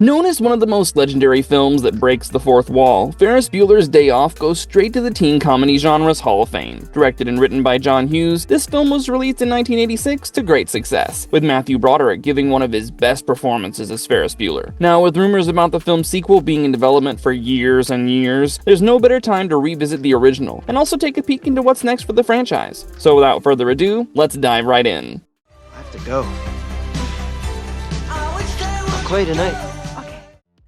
Known as one of the most legendary films that breaks the fourth wall, Ferris Bueller's Day Off goes straight to the teen comedy genre's Hall of Fame. Directed and written by John Hughes, this film was released in 1986 to great success, with Matthew Broderick giving one of his best performances as Ferris Bueller. Now, with rumors about the film's sequel being in development for years and years, there's no better time to revisit the original, and also take a peek into what's next for the franchise. So without further ado, let's dive right in. I have to go. I'll call you tonight.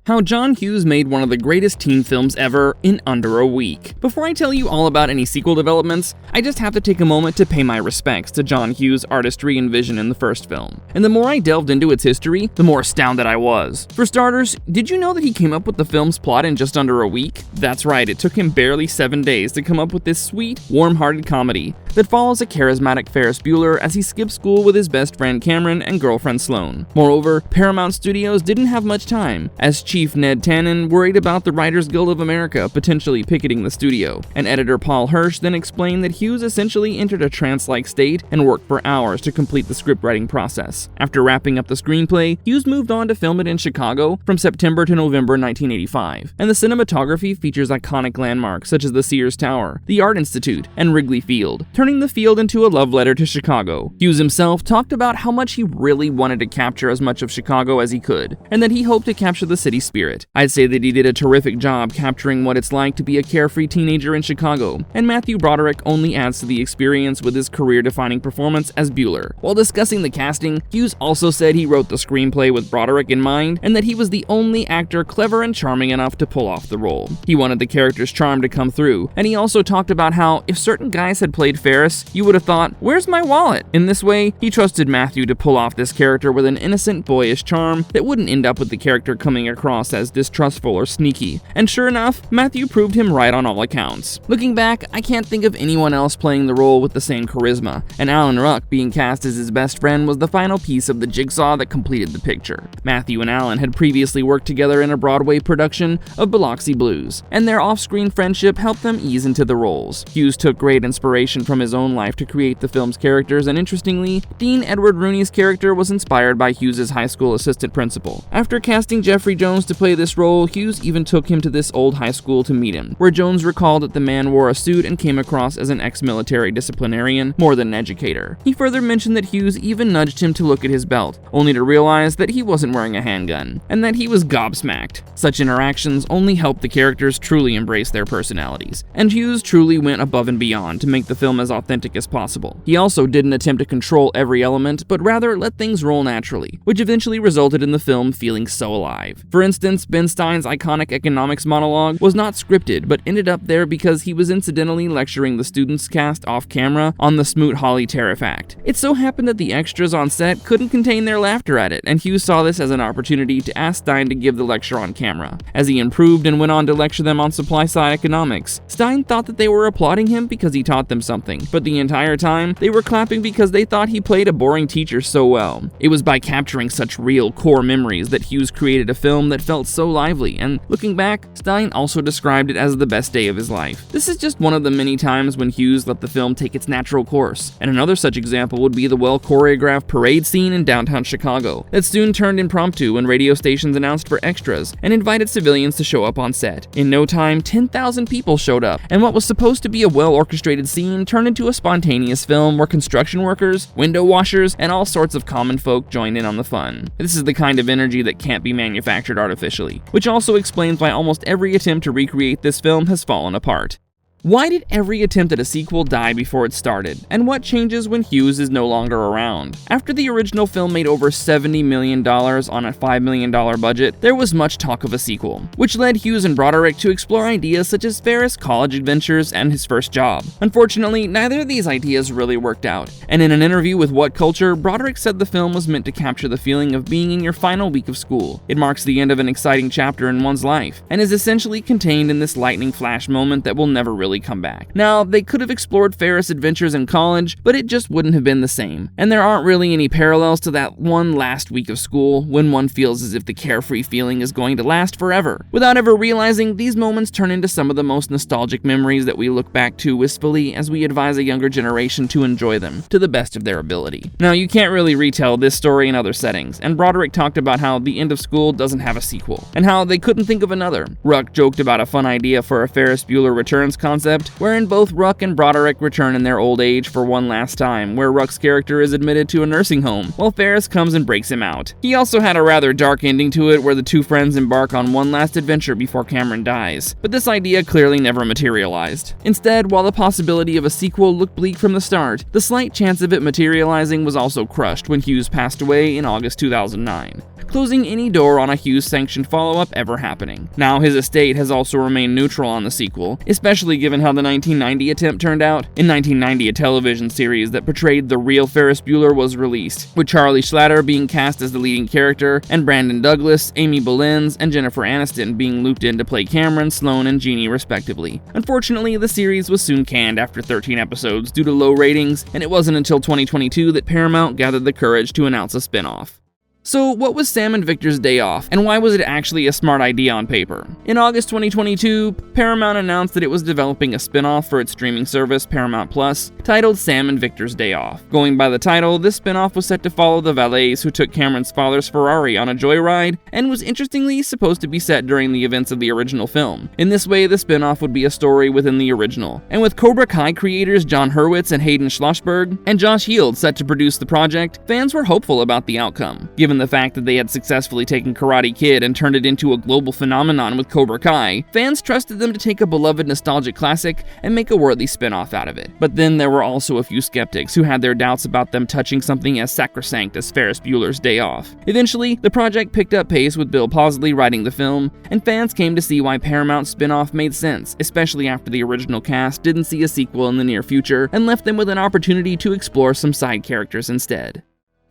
How John Hughes made one of the greatest teen films ever in under a week. Before I tell you all about any sequel developments, I just have to take a moment to pay my respects to John Hughes' artistry and vision in the first film. And the more I delved into its history, the more astounded I was. For starters, did you know that he came up with the film's plot in just under a week? That's right, it took him barely 7 days to come up with this sweet, warm-hearted comedy that follows a charismatic Ferris Bueller as he skips school with his best friend Cameron and girlfriend Sloane. Moreover, Paramount Studios didn't have much time, as Chief Ned Tannen worried about the Writers Guild of America potentially picketing the studio, and editor Paul Hirsch then explained that Hughes essentially entered a trance-like state and worked for hours to complete the scriptwriting process. After wrapping up the screenplay, Hughes moved on to film it in Chicago from September to November 1985, and the cinematography features iconic landmarks such as the Sears Tower, the Art Institute, and Wrigley Field, turning the field into a love letter to Chicago. Hughes himself talked about how much he really wanted to capture as much of Chicago as he could, and that he hoped to capture the city's spirit. I'd say that he did a terrific job capturing what it's like to be a carefree teenager in Chicago, and Matthew Broderick only adds to the experience with his career-defining performance as Bueller. While discussing the casting, Hughes also said he wrote the screenplay with Broderick in mind, and that he was the only actor clever and charming enough to pull off the role. He wanted the character's charm to come through, and he also talked about how if certain guys had played Ferris, you would have thought, "Where's my wallet?" In this way, he trusted Matthew to pull off this character with an innocent, boyish charm that wouldn't end up with the character coming across as distrustful or sneaky. And sure enough, Matthew proved him right on all accounts. Looking back, I can't think of anyone else playing the role with the same charisma, and Alan Ruck being cast as his best friend was the final piece of the jigsaw that completed the picture. Matthew and Alan had previously worked together in a Broadway production of Biloxi Blues, and their off-screen friendship helped them ease into the roles. Hughes took great inspiration from his own life to create the film's characters, and interestingly, Dean Edward Rooney's character was inspired by Hughes' high school assistant principal. After casting Jeffrey Jones to play this role, Hughes even took him to this old high school to meet him, where Jones recalled that the man wore a suit and came across as an ex-military disciplinarian more than an educator. He further mentioned that Hughes even nudged him to look at his belt, only to realize that he wasn't wearing a handgun, and that he was gobsmacked. Such interactions only helped the characters truly embrace their personalities, and Hughes truly went above and beyond to make the film as authentic as possible. He also didn't attempt to control every element, but rather let things roll naturally, which eventually resulted in the film feeling so alive. For instance, Ben Stein's iconic economics monologue was not scripted, but ended up there because he was incidentally lecturing the students cast off camera on the Smoot-Hawley Tariff Act. It so happened that the extras on set couldn't contain their laughter at it, and Hughes saw this as an opportunity to ask Stein to give the lecture on camera. As he improved and went on to lecture them on supply-side economics, Stein thought that they were applauding him because he taught them something, but the entire time, they were clapping because they thought he played a boring teacher so well. It was by capturing such real core memories that Hughes created a film that felt so lively, and looking back, Stein also described it as the best day of his life. This is just one of the many times when Hughes let the film take its natural course, and another such example would be the well-choreographed parade scene in downtown Chicago that soon turned impromptu when radio stations announced for extras and invited civilians to show up on set. In no time, 10,000 people showed up, and what was supposed to be a well-orchestrated scene turned into a spontaneous film where construction workers, window washers, and all sorts of common folk joined in on the fun. This is the kind of energy that can't be manufactured artificially, which also explains why almost every attempt to recreate this film has fallen apart. Why did every attempt at a sequel die before it started? And what changes when Hughes is no longer around? After the original film made over $70 million on a $5 million budget, there was much talk of a sequel, which led Hughes and Broderick to explore ideas such as Ferris' college adventures and his first job. Unfortunately, neither of these ideas really worked out, and in an interview with What Culture, Broderick said the film was meant to capture the feeling of being in your final week of school. It marks the end of an exciting chapter in one's life, and is essentially contained in this lightning flash moment that will never really eventually come back. Now, they could have explored Ferris' adventures in college, but it just wouldn't have been the same. And there aren't really any parallels to that one last week of school when one feels as if the carefree feeling is going to last forever. Without ever realizing, these moments turn into some of the most nostalgic memories that we look back to wistfully as we advise a younger generation to enjoy them to the best of their ability. Now, you can't really retell this story in other settings, and Broderick talked about how The End of School doesn't have a sequel, and how they couldn't think of another. Ruck joked about a fun idea for a Ferris Bueller Returns concept, wherein both Ruck and Broderick return in their old age for one last time, where Ruck's character is admitted to a nursing home, while Ferris comes and breaks him out. He also had a rather dark ending to it, where the two friends embark on one last adventure before Cameron dies, but this idea clearly never materialized. Instead, while the possibility of a sequel looked bleak from the start, the slight chance of it materializing was also crushed when Hughes passed away in August 2009, closing any door on a Hughes-sanctioned follow-up ever happening. Now, his estate has also remained neutral on the sequel, especially given how the 1990 attempt turned out. In 1990, a television series that portrayed the real Ferris Bueller was released, with Charlie Schlatter being cast as the leading character, and Brandon Douglas, Amy Bolenz, and Jennifer Aniston being looped in to play Cameron, Sloane, and Jeannie respectively. Unfortunately, the series was soon canned after 13 episodes due to low ratings, and it wasn't until 2022 that Paramount gathered the courage to announce a spin-off. So, what was Sam and Victor's Day Off, and why was it actually a smart idea on paper? In August 2022, Paramount announced that it was developing a spin-off for its streaming service, Paramount Plus, titled Sam and Victor's Day Off. Going by the title, this spin-off was set to follow the valets who took Cameron's father's Ferrari on a joyride, and was interestingly supposed to be set during the events of the original film. In this way, the spin-off would be a story within the original. And with Cobra Kai creators John Hurwitz and Hayden Schlossberg, and Josh Heald set to produce the project, fans were hopeful about the outcome. Given the fact that they had successfully taken Karate Kid and turned it into a global phenomenon with Cobra Kai, fans trusted them to take a beloved nostalgic classic and make a worthy spin-off out of it. But then there were also a few skeptics who had their doubts about them touching something as sacrosanct as Ferris Bueller's Day Off. Eventually, the project picked up pace with Bill Posley writing the film, and fans came to see why Paramount's spin-off made sense, especially after the original cast didn't see a sequel in the near future and left them with an opportunity to explore some side characters instead.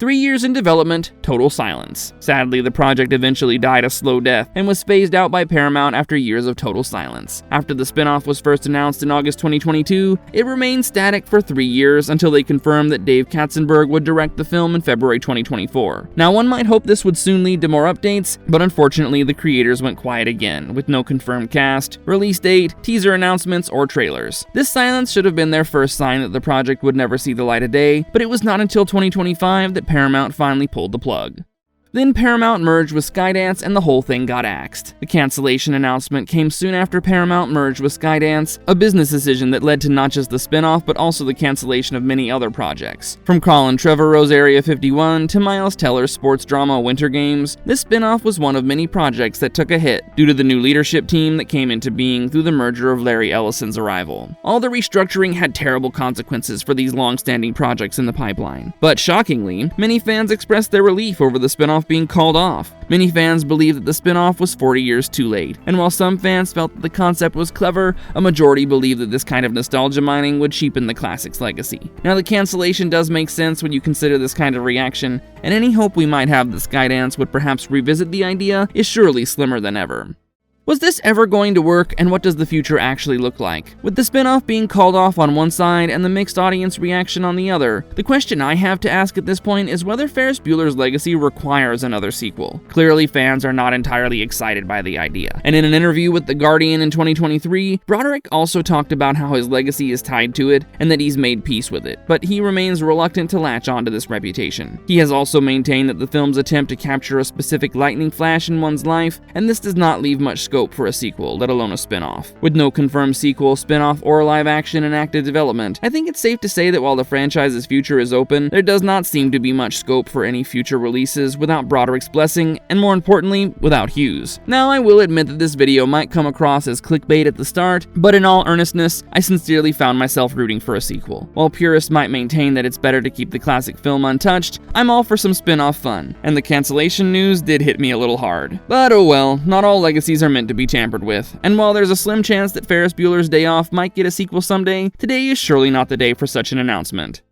3 years in development, total silence. Sadly, the project eventually died a slow death and was phased out by Paramount after years of total silence. After the spin-off was first announced in August 2022, it remained static for 3 years until they confirmed that Dave Katzenberg would direct the film in February 2024. Now, one might hope this would soon lead to more updates, but unfortunately the creators went quiet again, with no confirmed cast, release date, teaser announcements, or trailers. This silence should have been their first sign that the project would never see the light of day, but it was not until 2025 that Paramount finally pulled the plug. Then Paramount merged with Skydance and the whole thing got axed. The cancellation announcement came soon after Paramount merged with Skydance, a business decision that led to not just the spin-off but also the cancellation of many other projects. From Colin Trevorrow's Area 51 to Miles Teller's sports drama Winter Games, this spin-off was one of many projects that took a hit due to the new leadership team that came into being through the merger of Larry Ellison's arrival. All the restructuring had terrible consequences for these long-standing projects in the pipeline. But shockingly, many fans expressed their relief over the spin-off being called off. Many fans believed that the spin-off was 40 years too late, and while some fans felt that the concept was clever, a majority believed that this kind of nostalgia mining would cheapen the classic's legacy. Now, the cancellation does make sense when you consider this kind of reaction, and any hope we might have that Skydance would perhaps revisit the idea is surely slimmer than ever. Was this ever going to work, and what does the future actually look like? With the spin-off being called off on one side and the mixed audience reaction on the other, the question I have to ask at this point is whether Ferris Bueller's legacy requires another sequel. Clearly, fans are not entirely excited by the idea. And in an interview with The Guardian in 2023, Broderick also talked about how his legacy is tied to it and that he's made peace with it, but he remains reluctant to latch onto this reputation. He has also maintained that the film's attempt to capture a specific lightning flash in one's life, and this does not leave much scope for a sequel, let alone a spin-off. With no confirmed sequel, spin-off, or live action in active development, I think it's safe to say that while the franchise's future is open, there does not seem to be much scope for any future releases without Broderick's blessing, and more importantly, without Hughes. Now, I will admit that this video might come across as clickbait at the start, but in all earnestness, I sincerely found myself rooting for a sequel. While purists might maintain that it's better to keep the classic film untouched, I'm all for some spin-off fun, and the cancellation news did hit me a little hard. But oh well, not all legacies are meant to be tampered with, and while there's a slim chance that Ferris Bueller's Day Off might get a sequel someday, today is surely not the day for such an announcement.